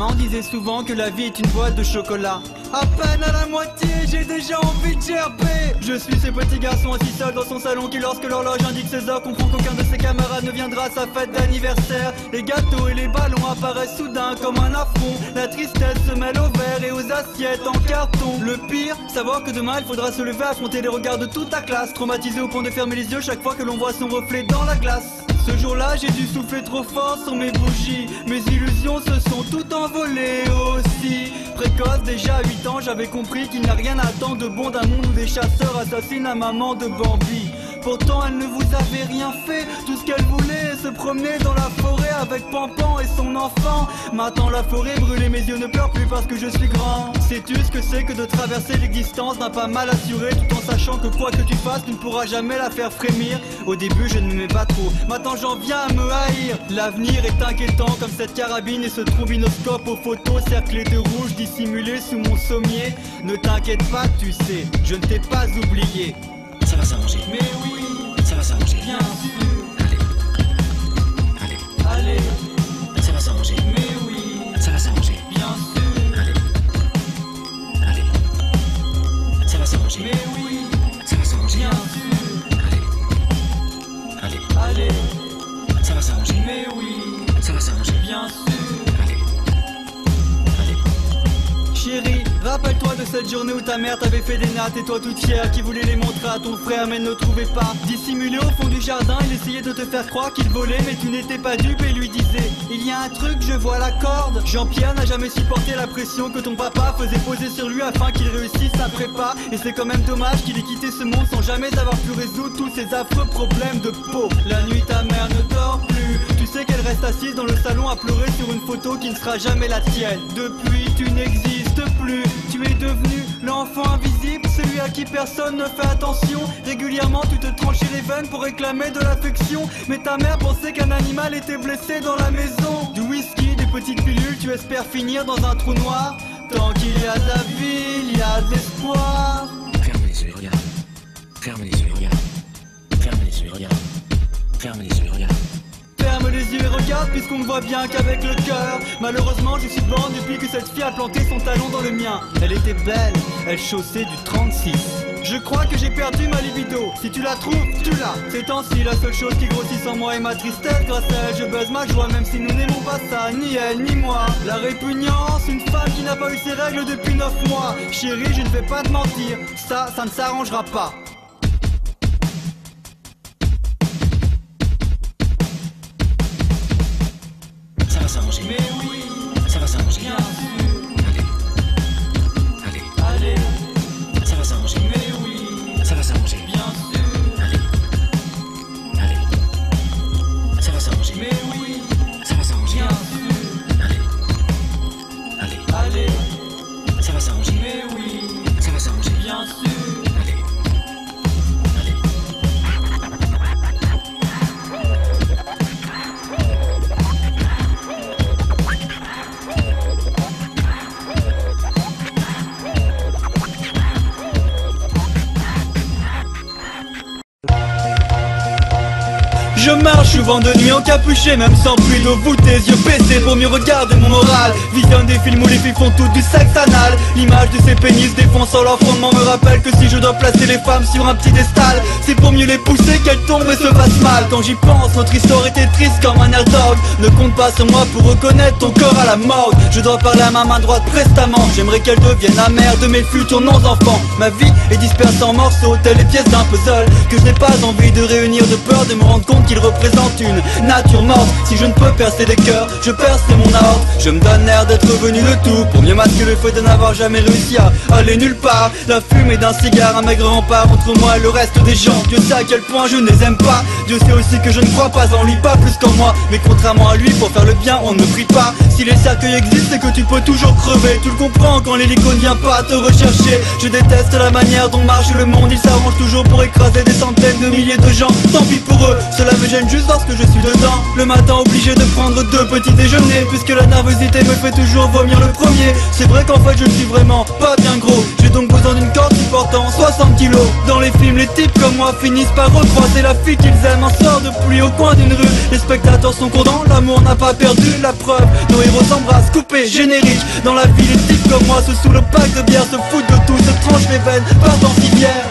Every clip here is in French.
Maman disait souvent que la vie est une boîte de chocolat. À peine à la moitié, j'ai déjà envie de gerber. Je suis ce petit garçon assis seul dans son salon qui, lorsque l'horloge indique 16 heures, comprend qu'aucun de ses camarades ne viendra à sa fête d'anniversaire. Les gâteaux et les ballons apparaissent soudain comme un affront. La tristesse se mêle aux verres et aux assiettes en carton. Le pire, savoir que demain il faudra se lever, affronter les regards de toute ta classe, traumatisé au point de fermer les yeux chaque fois que l'on voit son reflet dans la glace. Ce jour-là, j'ai dû souffler trop fort sur mes bougies. Mes illusions se sont toutes envolées aussi. Précoce, déjà à 8 ans, j'avais compris qu'il n'y a rien à attendre de bon d'un monde où des chasseurs assassinent la maman de Bambi. Pourtant elle ne vous avait rien fait. Tout ce qu'elle voulait, se promener dans la forêt avec Pampan et son enfant. Maintenant la forêt brûlée, mes yeux ne pleurent plus parce que je suis grand. Sais-tu ce que c'est que de traverser l'existence d'un pas mal assuré, tout en sachant que quoi que tu fasses, tu ne pourras jamais la faire frémir. Au début je ne m'aimais pas trop, maintenant j'en viens à me haïr. L'avenir est inquiétant comme cette carabine et ce trombinoscope aux photos cerclé de rouge dissimulé sous mon sommier. Ne t'inquiète pas, tu sais, je ne t'ai pas oublié. Ça va s'arranger. Mais oui, ça va s'arranger. Bien sûr. Allez. Allez. Ça va s'arranger. Mais oui, ça va s'arranger. Bien sûr. Allez. Ça va s'arranger. Mais oui, ça va s'arranger. Bien sûr. Allez. Ça va s'arranger. Mais oui, ça va s'arranger. Bien sûr. Allez. Chérie, rappelle-toi de cette journée où ta mère t'avait fait des nattes et toi toute fière qui voulait les montrer à ton frère mais ne trouvait pas. Dissimulé au fond du jardin, il essayait de te faire croire qu'il volait mais tu n'étais pas dupe et lui disait: il y a un truc, je vois la corde. Jean-Pierre n'a jamais supporté la pression que ton papa faisait poser sur lui afin qu'il réussisse sa prépa. Et c'est quand même dommage qu'il ait quitté ce monde sans jamais avoir pu résoudre tous ces affreux problèmes de peau. La nuit ta mère ne dort plus, tu sais qu'elle reste assise dans le salon à pleurer sur une photo qui ne sera jamais la tienne. Depuis tu n'existes plus, tu es devenu l'enfant invisible, celui à qui personne ne fait attention. Régulièrement tu te tranchais les veines pour réclamer de l'affection, mais ta mère pensait qu'un animal était blessé dans la maison. Du whisky, des petites pilules, tu espères finir dans un trou noir. Tant qu'il y a de la vie, il y a de l'espoir. Ferme les yeux et regarde. Ferme les yeux et regarde. Ferme les yeux et regarde. Ferme les yeux et regarde. Ferme les yeux et regarde puisqu'on ne voit bien qu'avec le cœur. Malheureusement je suis borné depuis que cette fille a planté son talon dans le mien. Elle était belle, elle chaussait du 36. Je crois que j'ai perdu ma libido. Si tu la trouves, tu l'as. Ces temps-ci la seule chose qui grossit en moi est ma tristesse. Grâce à elle je buzz ma joie même si nous n'aimons pas ça, ni elle ni moi. La répugnance, une femme qui n'a pas eu ses règles depuis 9 mois. Chérie, je ne vais pas te mentir, ça ne s'arrangera pas. Ça va s'arranger. Mais oui, ça va s'arranger. Bien sûr. Allez. Ça va s'arranger. Mais oui, ça va s'arranger. Bien sûr. Allez. Ça va s'arranger. Mais oui, ça va s'arranger. Bien sûr. Allez. Ça va s'arranger. Mais oui, ça va s'arranger. Bien sûr. Allez. Je marche souvent de nuit encapuché, même sans pluie d'eau voûtée, yeux baissés pour mieux regarder mon moral. Visionne des films où les filles font toutes du sexe anal. L'image de ces pénis défonçant leur fondement me rappelle que si je dois placer les femmes sur un piédestal, c'est pour mieux les pousser qu'elles tombent et se fassent mal. Quand j'y pense, notre histoire était triste comme un air dog. Ne compte pas sur moi pour reconnaître ton corps à la mode. Je dois parler à ma main droite prestamment. J'aimerais qu'elle devienne la mère de mes futurs non-enfants. Ma vie est dispersée en morceaux, telles les pièces d'un puzzle que je n'ai pas envie de réunir de peur de me rendre compte qu'il représente une nature morte. Si je ne peux percer des cœurs, je perce mon aorte. Je me donne l'air d'être revenu le tout pour mieux masquer le fait de n'avoir jamais réussi à aller nulle part. La fumée d'un cigare, un maigre rempart entre moi et le reste des gens. Dieu sait à quel point je ne les aime pas. Dieu sait aussi que je ne crois pas en lui, pas plus qu'en moi. Mais contrairement à lui, pour faire le bien, on ne prie pas. Si les cercueils existent, c'est que tu peux toujours crever. Tu le comprends quand l'hélico ne vient pas te rechercher. Je déteste la manière dont marche le monde. Il s'arrange toujours pour écraser des centaines de milliers de gens. Tant pis pour eux, cela me gêne juste lorsque je suis dedans. Le matin obligé de prendre 2 petits déjeuners, puisque la nervosité me fait toujours vomir le premier. C'est vrai qu'en fait je suis vraiment pas bien gros. J'ai donc besoin d'une corde supportant 60 kilos. Dans les films, les types comme moi finissent par recroiser la fille qu'ils aiment un soir de pluie au coin d'une rue. Les spectateurs sont contents, l'amour n'a pas perdu. La preuve, nos héros s'embrassent, coupés, génériques. Dans la vie, les types comme moi se sous le pack de bière, se foutent de tout, se tranchent les veines, partent en civière.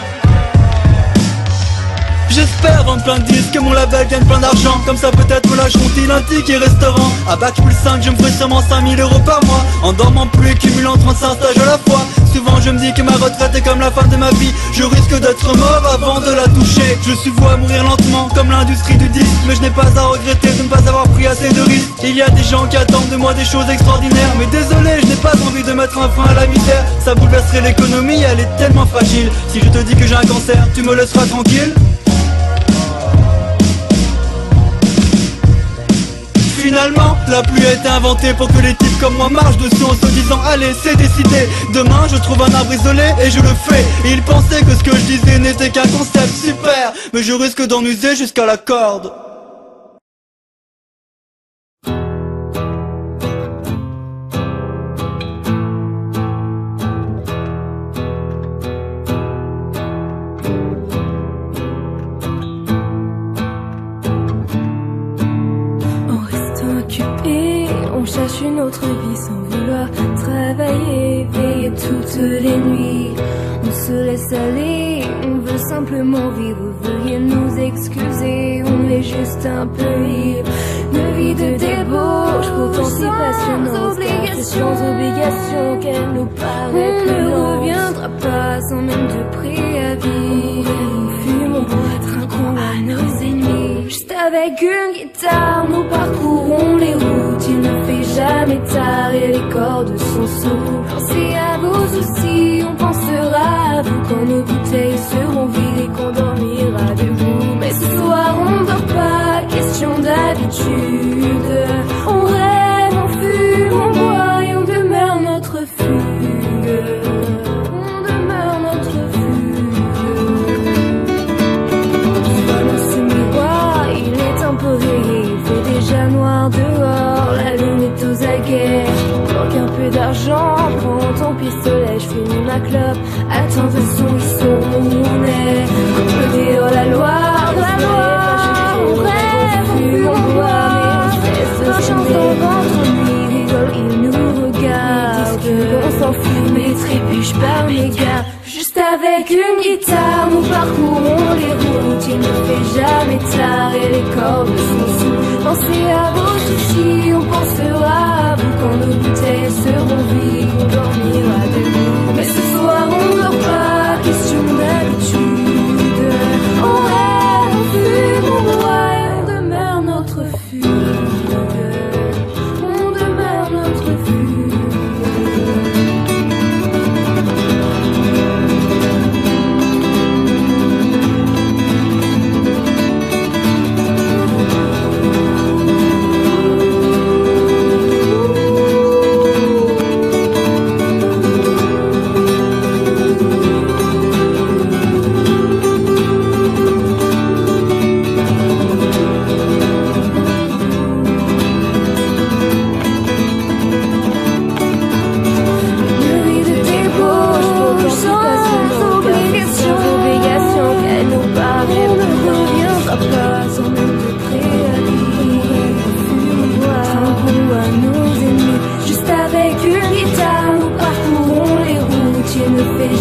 J'espère vendre plein de disques, que mon label gagne plein d'argent. Comme ça peut-être me lâcheront-ils un ticket restaurant. À bac plus 5, je me ferai sûrement 5000 € par mois, en dormant plus et cumulant 35 stages à la fois. Souvent je me dis que ma retraite est comme la fin de ma vie. Je risque d'être mort avant de la toucher. Je suis voué à mourir lentement comme l'industrie du disque, mais je n'ai pas à regretter de ne pas avoir pris assez de risques. Il y a des gens qui attendent de moi des choses extraordinaires, mais désolé, je n'ai pas envie de mettre un fin à la misère. Ça bouleverserait l'économie, elle est tellement fragile. Si je te dis que j'ai un cancer, tu me laisseras tranquille? Finalement, la pluie a été inventée pour que les types comme moi marchent dessus en se disant allez, c'est décidé. Demain, je trouve un arbre isolé et je le fais. Et ils pensaient que ce que je disais n'était qu'un concept super, mais je risque d'en user jusqu'à la corde. On cherche une autre vie sans vouloir travailler, veiller toutes les nuits. On se laisse aller, on veut simplement vivre. Veuillez nous excuser, on est juste un peu libre. Une vie de débauche, pourtant si passionnante, sans obligation qu'elle nous paraît plus lente. On ne reviendra pas sans même de préavis. On fume, on boit, trinquons à nos ennemis. Juste avec une guitare, nous parcourons les routes. Il ne fait jamais tard et les cordes sont sourdes. Pensez à vos soucis, on pensera à vous quand nos bouteilles seront vides et qu'on dormira debout. Mais ce soir on dort pas, question d'habitude. On rêve, on fume, on boit et on demeure notre fugue. On demeure notre fugue. Soit dans ce miroir, il est un peu rayé, il fait déjà noir dehors, la lune est aux aguets. Manque un peu d'argent, prends ton pistolet, je finis ma clope. Attends, de toute façon ils sont où on est. On peut dire la loi, on rêve, on fume, on boit, mais on cesse de s'aimer. Entre lui rigole, il nous regarde. On s'en fout, mais trébuche par mégarde. Juste avec une guitare, nous parcourons les routes. Il ne fait jamais tard et les cordes sont sous. Pensez à vos soucis, on pensera à vous quand nos bouteilles seront vides, on dormira debout. Mais ce soir on dort pas, question d'habitude. On rêve, on fume, on boit et on demeure notre fugue. On demeure notre fugue.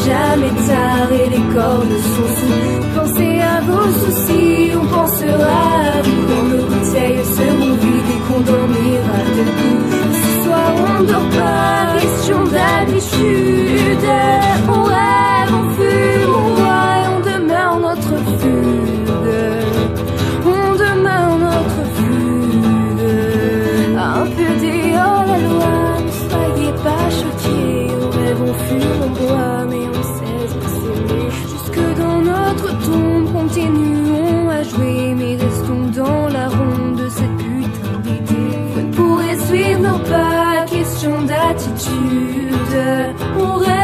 Jamais tard et les cordes sont sous. Pensez à vos soucis, on pensera à vous quand nos bouteilles seront vides et qu'on dormira debout. Ce soir on dort pas, question d'habitude. On rêve, on fume, on boit et on demeure notre fugue. On demeure notre fugue. Un peu dehors la loi, ne soyez pas choqués. On rêve, on fume, on boit, mais continuons à jouer, mais restons dans la ronde de cette putain d'idée. Vous ne pourrez suivre nos pas, question d'attitude. On rêve.